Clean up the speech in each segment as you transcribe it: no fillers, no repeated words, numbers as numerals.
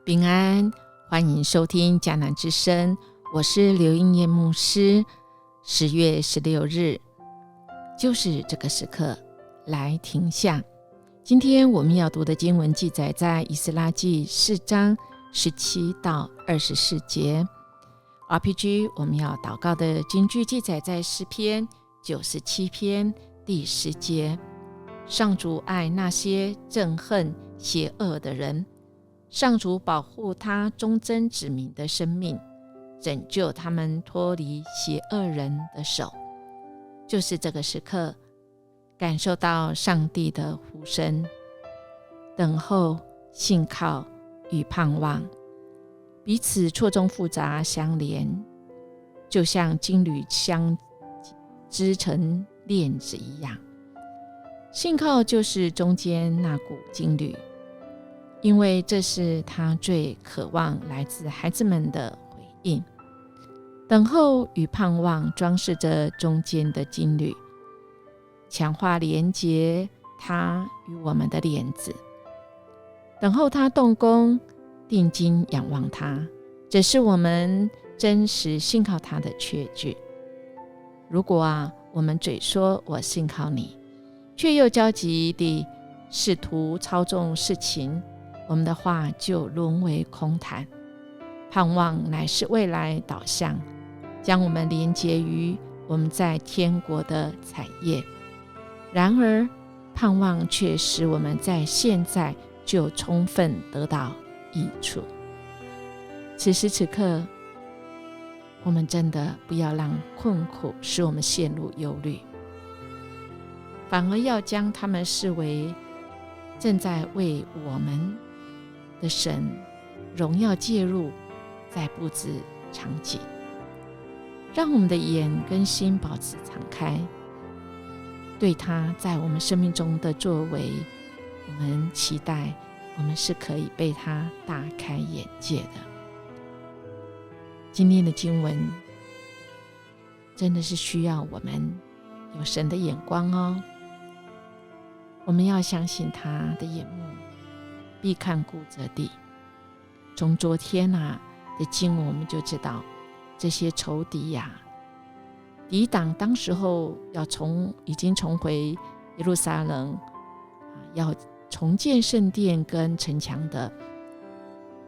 平安，欢迎收听迦南之声，我是刘英燕牧师。10月16日，就是这个时刻，来停下。今天我们要读的经文记载在以斯拉记4章17到24节。RPG 我们要祷告的经句记载在诗篇97篇第10节。上主爱那些憎恨邪恶的人，上主保护他忠贞子民的生命，拯救他们脱离邪恶人的手。就是这个时刻，感受到上帝的呼声，等候、信靠与盼望，彼此错综复杂相连，就像金缕相织成链子一样。信靠就是中间那股金缕，因为这是他最渴望来自孩子们的回应。等候与盼望装饰着中间的金缕，强化连结他与我们的链子。等候他动工，定睛仰望他，这是我们真实信靠他的确据。如果我们嘴说我信靠你，却又焦急地试图操纵事情，我们的话就沦为空谈。盼望乃是未来导向，将我们连结于我们在天国的产业。然而盼望却使我们在现在就充分得到益处。此时此刻，我们真的不要让困苦使我们陷入忧虑，反而要将他们视为正在为我们的神荣耀介入，在布置场景，让我们的眼跟心保持敞开，对他在我们生命中的作为，我们期待我们是可以被他大开眼界的。今天的经文真的是需要我们有神的眼光哦。我们要相信他的眼目必看顾着地。从昨天的经文我们就知道，这些仇敌抵挡当时候已经重回耶路撒冷，要重建圣殿跟城墙的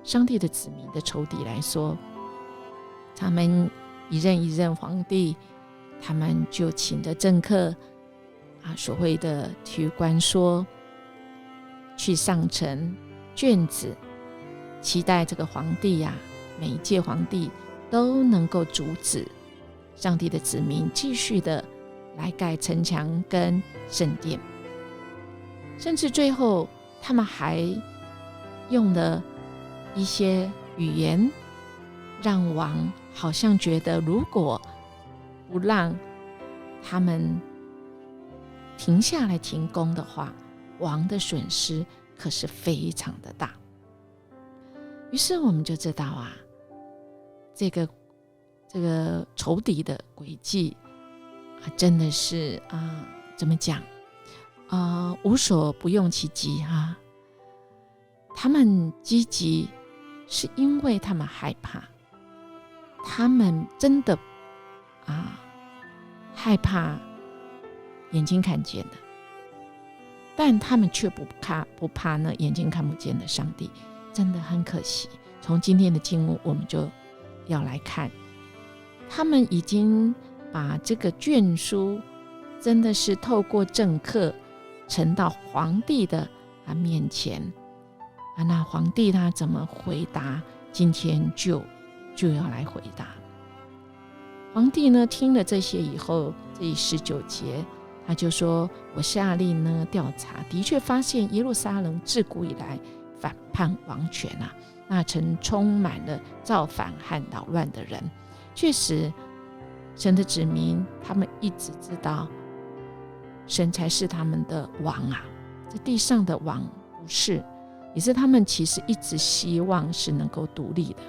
上帝的子民的仇敌来说，他们一任一任皇帝，他们就请的政客所谓的体育官说，去上呈卷子，期待这个皇帝每一届皇帝都能够阻止上帝的子民继续的来盖城墙跟圣殿。甚至最后他们还用了一些语言，让王好像觉得如果不让他们停下来停工的话，王的损失可是非常的大。于是我们就知道这个仇敌的诡计真的是怎么讲无所不用其极他们积极是因为他们害怕，他们真的害怕眼睛看见的，但他们却不怕那眼睛看不见的上帝。真的很可惜，从今天的经文我们就要来看，他们已经把这个卷书真的是透过政客呈到皇帝的面前那皇帝他怎么回答，今天就要来回答。皇帝呢听了这些以后，这19节他就说，我下令呢调查，的确发现耶路撒冷自古以来反叛王权那曾充满了造反和捣乱的人。确实神的子民他们一直知道神才是他们的王这地上的王不是，也是他们其实一直希望是能够独立的。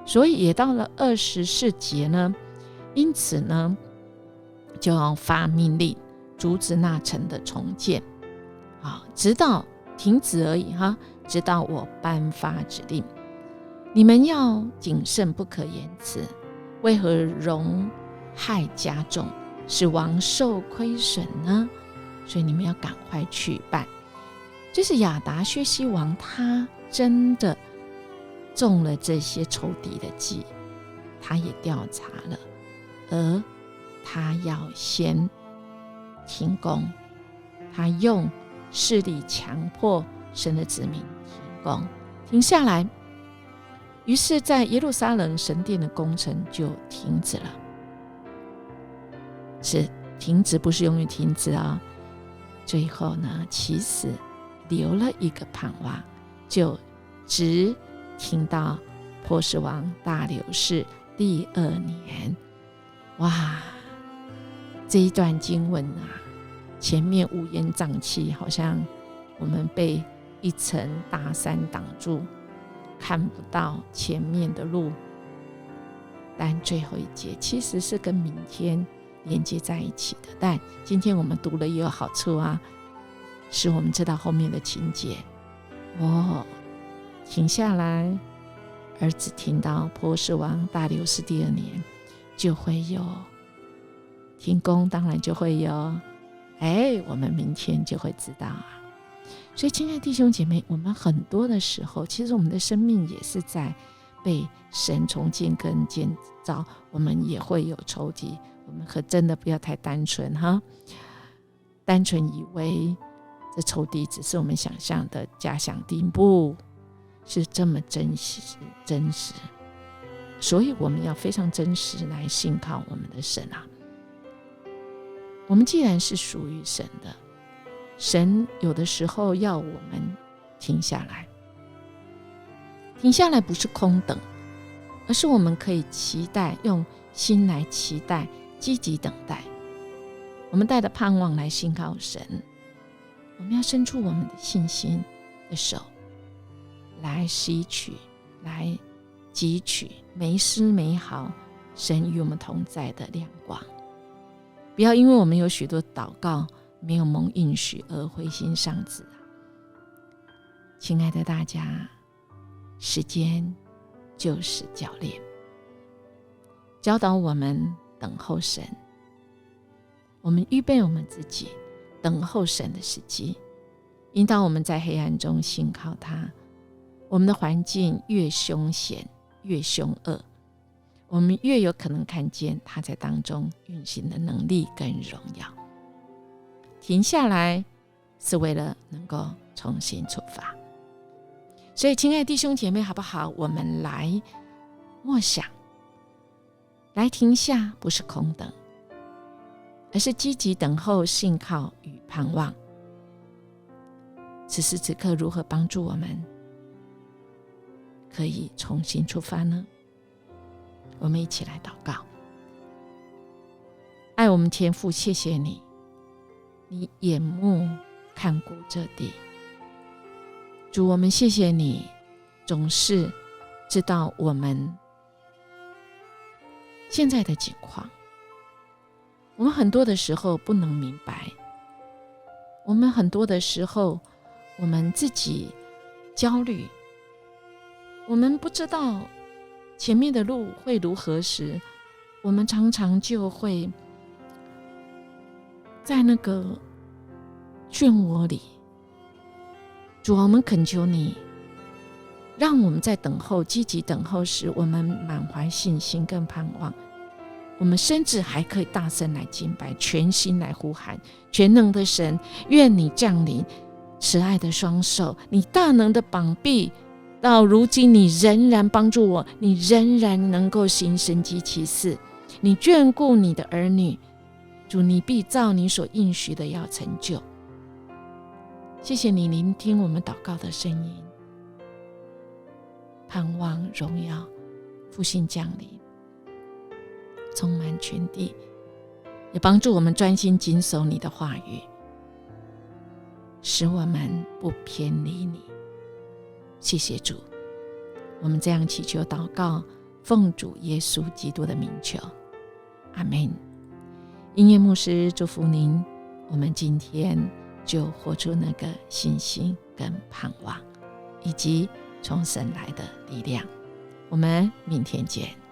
所以也到了24节呢，因此呢就要发命令阻止那城的重建直到停止而已直到我颁发指令。你们要谨慎，不可言辞，为何荣害加重，使王受亏损呢？所以你们要赶快去办。这是亚达薛西王，他真的中了这些仇敌的计，他也调查了，而他要先停工，他用势力强迫神的子民停工，停下来。于是在耶路撒冷神殿的工程就停止了，是停止，不是永远停止啊。最后呢，其实留了一个盼望，就直停到波斯王大流士第2年。哇，这一段经文啊，前面乌烟瘴气，好像我们被一层大山挡住，看不到前面的路。但最后一节其实是跟明天连接在一起的，但今天我们读了也有好处啊，使我们知道后面的情节。停下来，儿子听到波斯王大流士第2年就会有停工，当然就会有，我们明天就会知道啊。所以亲爱的弟兄姐妹，我们很多的时候，其实我们的生命也是在被神重建跟建造，我们也会有仇敌，我们可真的不要太单纯哈，单纯以为这仇敌只是我们想象的假想敌，不是这么真实。所以我们要非常真实来信靠我们的神啊。我们既然是属于神的，神有的时候要我们停下来，停下来不是空等，而是我们可以期待，用心来期待，积极等待。我们带着盼望来信靠神，我们要伸出我们的信心的手，来吸取，来汲取每丝每毫神与我们同在的亮光。不要因为我们有许多祷告没有蒙应许而灰心丧志。亲爱的大家，时间就是教练，教导我们等候神，我们预备我们自己等候神的时机，引导我们在黑暗中信靠他。我们的环境越凶险越凶恶，我们越有可能看见他在当中运行的能力跟荣耀。停下来是为了能够重新出发。所以亲爱的弟兄姐妹，好不好？我们来默想，来停下，不是空等，而是积极等候、信靠与盼望。此时此刻如何帮助我们可以重新出发呢？我们一起来祷告。爱我们天父，谢谢你，你眼目看顾这地。主，我们谢谢你总是知道我们现在的境况。我们很多的时候不能明白，我们很多的时候我们自己焦虑，我们不知道前面的路会如何时，我们常常就会在那个漩涡里。主，我们恳求你，让我们在等候、积极等候时，我们满怀信心跟盼望，我们甚至还可以大声来敬拜，全心来呼喊。全能的神，愿你降临，慈爱的双手，你大能的膀臂，到如今你仍然帮助我，你仍然能够行神迹奇事，你眷顾你的儿女。主，你必照你所应许的要成就。谢谢你聆听我们祷告的声音，盼望荣耀复兴降临，充满全地，也帮助我们专心谨守你的话语，使我们不偏离你。谢谢主，我们这样祈求祷告，奉主耶稣基督的名求，阿们。音乐牧师祝福您，我们今天就活出那个信心跟盼望，以及从神来的力量。我们明天见。